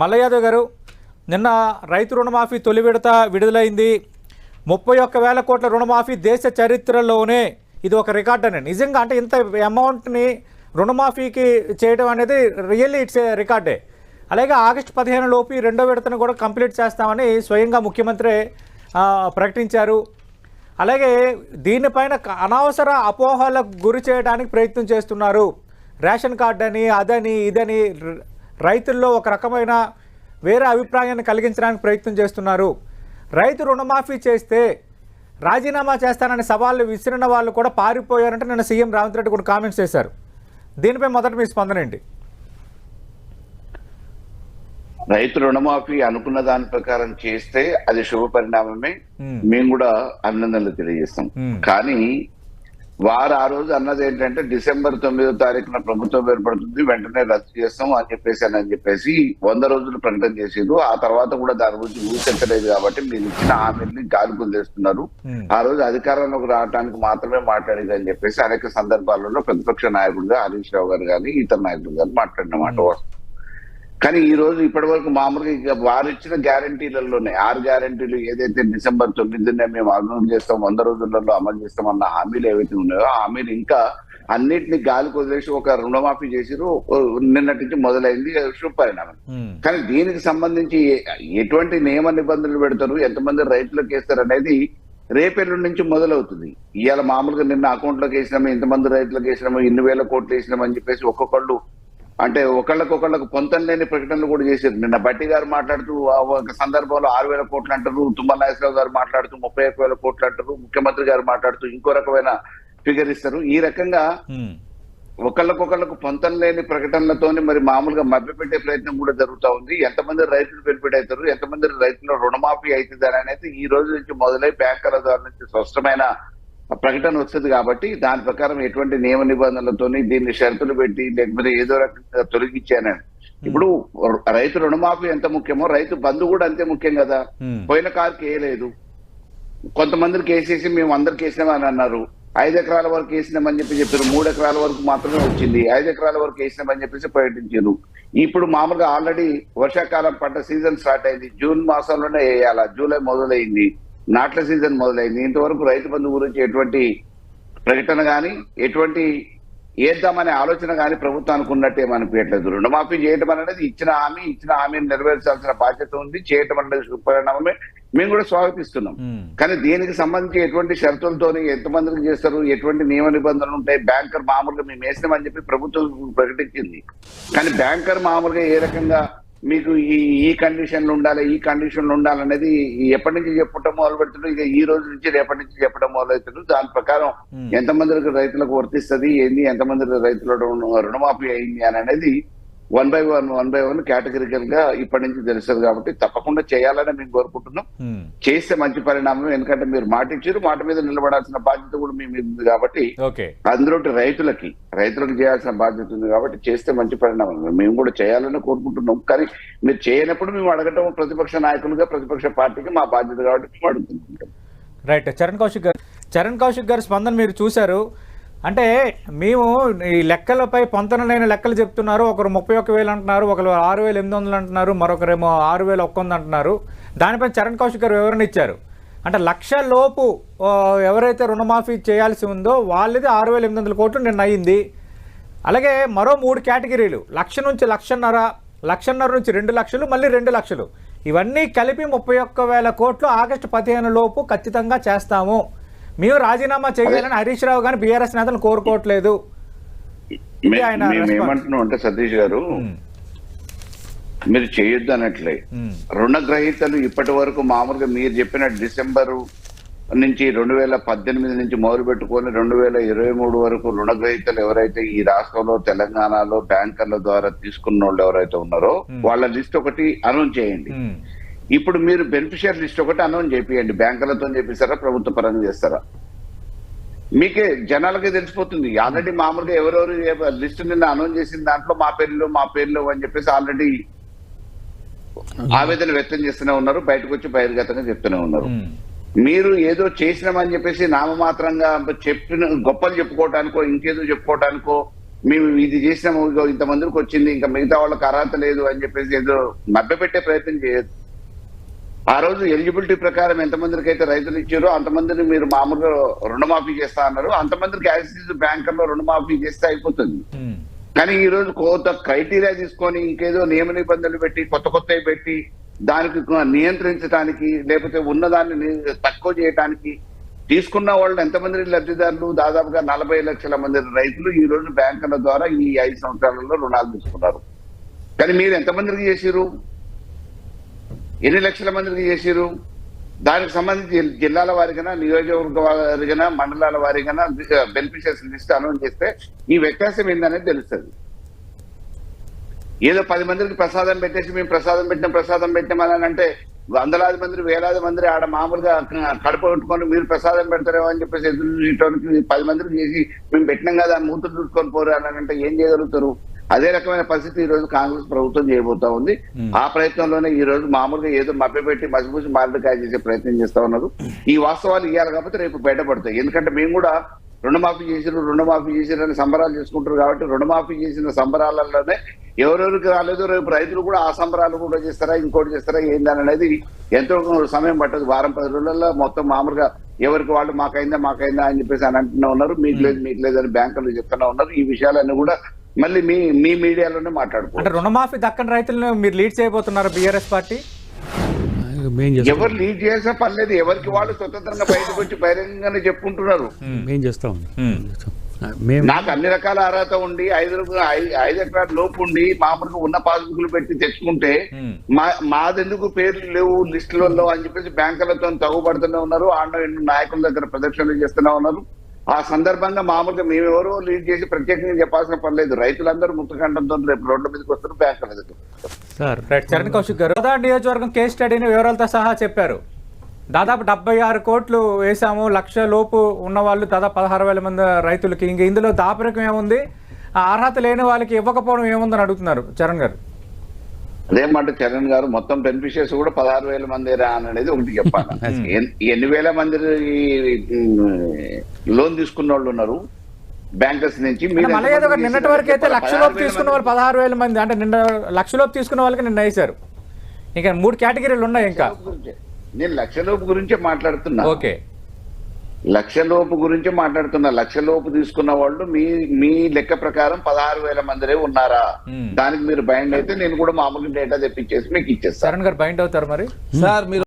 మల్ల యాదవ్ గారు, నిన్న రైతు రుణమాఫీ తొలి విడత విడుదలైంది. 31,000 కోట్ల రుణమాఫీ దేశ చరిత్రలోనే ఇది ఒక రికార్డ్ అని. నిజంగా అంటే ఇంత అమౌంట్ని రుణమాఫీకి చేయడం అనేది రియల్లీ ఇట్స్ ఏ రికార్డే. అలాగే ఆగస్టు 15 లోపు రెండో విడతను కూడా కంప్లీట్ చేస్తామని స్వయంగా ముఖ్యమంత్రి ప్రకటించారు. అలాగే దీనిపైన అనవసర అపోహలకు గురి చేయడానికి ప్రయత్నం చేస్తున్నారు. రేషన్ కార్డు అని అదని ఇదని రైతుల్లో ఒక రకమైన వేరే అభిప్రాయాన్ని కలిగించడానికి ప్రయత్నం చేస్తున్నారు. రైతు రుణమాఫీ చేస్తే రాజీనామా చేస్తానని సవాళ్ళు విసిరిన వాళ్ళు కూడా పారిపోయారంటే నిన్న సీఎం రేవంత్ రెడ్డి కూడా కామెంట్స్ చేశారు. దీనిపై మొదట మీ స్పందన ఏంటి? రైతు రుణమాఫీ అనుకున్న దాని ప్రకారం చేస్తే అది శుభ పరిణామమే, మేము కూడా అభినందనలు తెలియజేస్తాం. కానీ వారు ఆ రోజు అన్నది ఏంటంటే డిసెంబర్ 9వ తారీఖున ప్రభుత్వం ఏర్పడుతుంది, వెంటనే రద్దు చేస్తాం అని చెప్పేసి 100 రోజులు ప్రకటన చేసేది. ఆ తర్వాత కూడా దాని గురించి ఊసెత్తలేదు. కాబట్టి మీరు ఇచ్చిన హామీని గాలి కుదిస్తున్నారు. ఆ రోజు అధికారంలోకి రావడానికి మాత్రమే మాట్లాడేది అని చెప్పేసి అనేక సందర్భాలలో ప్రతిపక్ష నాయకుడిగా హరీష్ రావు గారు కానీ ఇతర నాయకులు కానీ మాట్లాడిన మాట వస్తుంది. కానీ ఈ రోజు ఇప్పటి వరకు మామూలుగా వారు ఇచ్చిన గ్యారంటీలలోనే 6 గ్యారంటీలు ఏదైతే డిసెంబర్ 9నే మేము అమలు చేస్తాం, 100 రోజులలో అమలు చేస్తామన్న హామీలు ఏవైతే ఉన్నాయో ఆ హామీలు ఇంకా అన్నిటిని గాలికి వదిలేసి ఒక రుణమాఫీ చేసిరు. నిన్నటి నుంచి మొదలైంది శుభపరిణామం. కానీ దీనికి సంబంధించి ఎటువంటి నియమ నిబంధనలు పెడతారు, ఎంతమంది రైతులకు వేస్తారు అనేది రేపెల్లుండి నుంచి మొదలవుతుంది. ఇవాళ మామూలుగా నిన్న అకౌంట్లోకి వేసినాము, ఇంతమంది రైతులకు వేసినాము, ఇన్ని వేల కోట్లు వేసినామని చెప్పేసి ఒక్కొక్కళ్ళు అంటే ఒకళ్ళకొకళ్ళకు పొంతం లేని ప్రకటనలు కూడా చేశారు. నిన్న బట్టి గారు మాట్లాడుతూ ఒక సందర్భంలో 6,000 కోట్లు అంటారు, తుమ్మల నాగేశ్వరరావు గారు మాట్లాడుతూ 31,000 కోట్లు అంటారు, ముఖ్యమంత్రి గారు మాట్లాడుతూ ఇంకో రకమైన ఫిగర్ ఇస్తారు. ఈ రకంగా ఒకళ్ళకొకళ్ళకు పొంతం లేని ప్రకటనలతోని మరి మామూలుగా మభ్యపెట్టే ప్రయత్నం కూడా జరుగుతూ ఉంది. ఎంతమంది రైతులు బెనిఫిట్ అవుతారు, ఎంతమంది రైతులు రుణమాఫీ అవుతుంది అనేది ఈ రోజు నుంచి మొదలై బ్యాంకర్ల ద్వారా నుంచి స్పష్టమైన ప్రకటన వస్తుంది. కాబట్టి దాని ప్రకారం ఎటువంటి నియమ నిబంధనలతోని దీన్ని షరతులు పెట్టి లేకపోతే ఏదో రకంగా తొలగించానని. ఇప్పుడు రైతు రుణమాఫీ ఎంత ముఖ్యమో రైతు బంధు కూడా అంతే ముఖ్యం కదా. పోయిన కారుకి వేయలేదు, కొంతమందికి వేసేసి మేము అందరికి వేసినామని అన్నారు. 5 ఎకరాల వరకు వేసినామని చెప్పారు. 3 ఎకరాల వరకు మాత్రమే వచ్చింది. 5 ఎకరాల వరకు వేసినామని చెప్పేసి ప్రకటించారు. ఇప్పుడు మామూలుగా ఆల్రెడీ వర్షాకాలం పంట సీజన్ స్టార్ట్ అయింది. జూన్ మాసంలోనే వేయాల, జూలై మొదలైంది, నాట్ల సీజన్ మొదలైంది. ఇంతవరకు రైతు బంధు గురించి ఎటువంటి ప్రకటన కానీ ఎటువంటి వేద్దామనే ఆలోచన కానీ ప్రభుత్వానికి ఉన్నట్టు ఏమనిపించట్లేదు. రుణమాఫీ చేయడం అనేది ఇచ్చిన హామీని నెరవేర్చాల్సిన బాధ్యత ఉంది. చేయటం అనేది పరిణామమే, మేము కూడా స్వాగతిస్తున్నాం. కానీ దీనికి సంబంధించి ఎటువంటి షరతులతోని ఎంతమందికి చేస్తారు, ఎటువంటి నియమ నిబంధనలు ఉంటాయి. బ్యాంకర్ మామూలుగా మేము వేసినామని చెప్పి ప్రభుత్వం ప్రకటించింది. కానీ బ్యాంకర్ మామూలుగా ఏ రకంగా మీకు ఈ కండిషన్లు ఉండాలి, ఈ కండిషన్లు ఉండాలనేది ఎప్పటి నుంచి చెప్పడం మొదలు పెడుతుంది. ఇక ఈ రోజు నుంచి రేపటి నుంచి చెప్పడం మొదలవుతుంది. దాని ప్రకారం ఎంతమందికి రైతులకు వర్తిస్తుంది, ఏంది, ఎంతమంది రైతుల రుణమాఫీ అయింది అని అనేది 1 by 1 కేటగిరికల్ గా ఇప్పటి నుంచి తెలుస్తుంది. కాబట్టి తప్పకుండా చేయాలని మేము కోరుకుంటున్నాం. చేస్తే మంచి పరిణామం. ఎందుకంటే మీరు మాట ఇచ్చారు, మాట మీద నిలబడాల్సిన బాధ్యత కూడా మీ మీద ఉంది. కాబట్టి అందులో రైతులకి చేయాల్సిన బాధ్యత ఉంది. కాబట్టి చేస్తే మంచి పరిణామం. మేము కూడా చేయాలని కోరుకుంటున్నాం. కానీ మీరు చేయనప్పుడు మేము అడగటం ప్రతిపక్ష నాయకులుగా ప్రతిపక్ష పార్టీకి మా బాధ్యత కాబట్టి మేము అడుగుతుంటాం. రైట్. చరణ్ కౌశిక్ గారి స్పందన మీరు చూశారు. అంటే మేము ఈ లెక్కలపై పొంతనలేని లెక్కలు చెప్తున్నారు. ఒకరు 31,000 అంటున్నారు, ఒకరు 6,800 అంటున్నారు, మరొకరేమో 6,100 అంటున్నారు. దానిపై చరణ్ కౌశిక్ గారు వివరణ ఇచ్చారు. అంటే 1,00,000 లోపు ఎవరైతే రుణమాఫీ చేయాల్సి ఉందో వాళ్ళది 6,800 కోట్లు నిన్న అయింది. అలాగే మరో 3 కేటగిరీలు 1,00,000 నుంచి 1,50,000, 1,50,000 నుంచి 2 లక్షలు, మళ్ళీ 2 లక్షలు, ఇవన్నీ కలిపి 31,000 కోట్లు ఆగస్టు 15 లోపు ఖచ్చితంగా చేస్తాము. మేము రాజీనామా చేయాలని హరీష్ రావు గాని బీఆర్ఎస్ నేతలు కోరుకోవట్లేదు. ఏమంటున్నాం అంటే సతీష్ గారు, మీరు చేయొద్దు అనట్లే. రుణగ్రహీతలు ఇప్పటి వరకు మామూలుగా మీరు చెప్పిన డిసెంబరు నుంచి 2018 నుంచి మొదలు పెట్టుకొని 2023 వరకు రుణగ్రహీతలు ఎవరైతే ఈ రాష్ట్రంలో తెలంగాణలో బ్యాంకర్ల ద్వారా తీసుకున్న వాళ్ళు ఎవరైతే ఉన్నారో వాళ్ళ లిస్ట్ ఒకటి అనౌన్స్ చేయండి. ఇప్పుడు మీరు బెనిఫిషియర్ లిస్ట్ ఒకటి అనౌన్స్ చేయండి. బ్యాంకులతో చేపిస్తారా, ప్రభుత్వ పరంగా చేస్తారా, మీకే జనాలకే తెలిసిపోతుంది. ఆల్రెడీ మామూలుగా ఎవరెవరు లిస్ట్ నిన్న అనౌన్స్ చేసిన దాంట్లో మా పేర్లు అని చెప్పేసి ఆల్రెడీ ఆవేదన వ్యక్తం చేస్తూనే ఉన్నారు. బయటకు వచ్చి బహిర్గతంగా చెప్తూనే ఉన్నారు. మీరు ఏదో చేసినామని చెప్పేసి నామమాత్రంగా చెప్పిన గొప్పలు చెప్పుకోవటానికో ఇంకేదో చెప్పుకోవటానికో మేము ఇది చేసినాము, ఇగో ఇంతమందికి వచ్చింది, ఇంకా మిగతా వాళ్ళకి అర్హత లేదు అని చెప్పేసి ఏదో మభ్యపెట్టే ప్రయత్నం చేయదు. ఆ రోజు ఎలిజిబిలిటీ ప్రకారం ఎంతమందికి అయితే రైతులు ఇచ్చారో అంతమందిని మీరు మామూలుగా రుణమాఫీ చేస్తా అన్నారు, అంతమందికి యాక్సిస్ బ్యాంకుల్లో రుణమాఫీ చేస్తే అయిపోతుంది. కానీ ఈ రోజు కొత్త క్రైటీరియా తీసుకొని ఇంకేదో నియమ నిబంధనలు పెట్టి కొత్తవి పెట్టి దానికి నియంత్రించడానికి లేకపోతే ఉన్నదాన్ని తక్కువ చేయడానికి తీసుకున్న వాళ్ళు ఎంతమంది లబ్ధిదారులు, దాదాపుగా 40 లక్షల మంది రైతులు ఈ రోజు బ్యాంకుల ద్వారా ఈ 5 సంవత్సరాలలో రుణాలు తీసుకున్నారు. కానీ మీరు ఎంతమందికి చేసిరు, ఎన్ని లక్షల మందికి చేసిరు? దానికి సంబంధించి జిల్లాల వారిగా, నియోజకవర్గ వారిగా, మండలాల వారిగా బెనిఫిషియర్స్ లిస్ట్ అనౌన్స్ చేస్తే ఈ వ్యత్యాసం ఏందనేది తెలుస్తుంది. ఏదో 10 మందికి ప్రసాదం పెట్టేసి మేము ప్రసాదం పెట్టినామని అంటే వందలాది మంది, వేలాది మంది ఆడ మామూలుగా కడుపు కొట్టుకొని మీరు ప్రసాదం పెడతారేమో అని చెప్పేసి ఎదురు చూసేటానికి 10 మందికి చేసి మేము పెట్టినాం కదా మూతులు చూసుకొని పోరు అని అంటే ఏం చేయగలుగుతారు? అదే రకమైన పరిస్థితి ఈ రోజు కాంగ్రెస్ ప్రభుత్వం చేయబోతా ఉంది. ఆ ప్రయత్నంలోనే ఈ రోజు మామూలుగా ఏదో మభ్యపెట్టి మసిపూసి మారడికాయ చేసే ప్రయత్నం చేస్తా ఉన్నారు. ఈ వాస్తవాలు ఇవ్వాలి కాబట్టి రేపు బయటపడతాయి. ఎందుకంటే మేము కూడా రుణమాఫీ చేసిరు అని సంబరాలు చేసుకుంటారు కాబట్టి రుణమాఫీ చేసిన సంబరాలలోనే ఎవరెవరికి రాలేదో రేపు రైతులు కూడా ఆ సంబరాలు కూడా చేస్తారా, ఇంకోటి చేస్తారా ఏందని అనేది ఎంతో సమయం పట్టదు. వారం 10 రోజులలో మొత్తం మామూలుగా ఎవరికి వాళ్ళు మాకైందా అని చెప్పేసి అని అంటున్నా ఉన్నారు. మీకు లేదు అని బ్యాంకులు చెప్తున్నా ఉన్నారు. ఈ విషయాలన్నీ కూడా మళ్ళీ మీ మీడియాలోనే మాట్లాడుకో. అంటే రుణమాఫీ దక్కని రైతులను మీరు లీడ్ చేయబోతున్నారు బీఆర్ఎస్ పార్టీ? ఎవరు లీడ్ చేసినా పర్లేదు, ఎవరికి వాళ్ళు స్వతంత్రంగా బయటకు వచ్చి బహిరంగంగానే చెప్పుకుంటున్నారు. నాకు అన్ని రకాల అర్హత ఉండి 5 ఎకరాల లోపు ఉండి మామూలుగా ఉన్న పాస్బుక్లు పెట్టి తెచ్చుకుంటే మాదెందుకు పేర్లు లేవు లిస్టులలో అని చెప్పేసి బ్యాంకులతో తగుపడుతూనే ఉన్నారు. ఆండ నాయకుల దగ్గర ప్రదర్శనలు చేస్తూనే ఉన్నారు. ఆ సందర్భంగా మామూలుగా మేమెవరో లీడ్ చేసి ప్రత్యేకంగా చెప్పాల్సిన పర్లేదు. రైతులందరూ ముక్తకంఠంతో రేపు రోడ్ల మీదకి వస్తారు, బ్యాంకుల దగ్గర. చరణ్ కౌశిక్ గారు నియోజకవర్గం కేస్ స్టడీని వివరాలతో సహా చెప్పారు. దాదాపు 76 కోట్లు వేసాము, 1,00,000 లోపు ఉన్న వాళ్ళు దాదాపు 16,000 మంది రైతులకి. ఇంక ఇందులో దాపరికం ఏముంది, అర్హత లేని వాళ్ళకి ఇవ్వకపోవడం ఏముందని అడుగుతున్నారు చరణ్ గారు. అదేమాట చరణ్ గారు, మొత్తం బెనిఫిషియర్స్ కూడా 16,000 మంది అనేది ఒకటి చెప్పాలి. ఎన్ని వేల మంది లోన్ తీసుకున్న వాళ్ళు ఉన్నారు బ్యాంకర్స్ నుంచి. నిన్నటి వరకు అయితే 1,00,000 లోపు తీసుకున్న వాళ్ళు 16,000 మంది, అంటే నిన్న 1,00,000 లోపు తీసుకున్న వాళ్ళకి నిన్న వేశారు. ఇంకా 3 కేటగిరీలు ఉన్నాయి. ఇంకా నేను 1,00,000 లోపు గురించే మాట్లాడుతున్నా. ఓకే, 1,00,000 లోపు గురించే మాట్లాడుతున్నా. 1,00,000 లోపు తీసుకున్న వాళ్ళు మీ లెక్క ప్రకారం 16,000 మందిరే ఉన్నారా? దానికి మీరు బైండ్ అయితే నేను కూడా మామూలుగా డేటా తెప్పించేసి మీకు ఇచ్చేస్తాను. చరణ్ గారు బైండ్ అవుతారు మరి. సార్ మీరు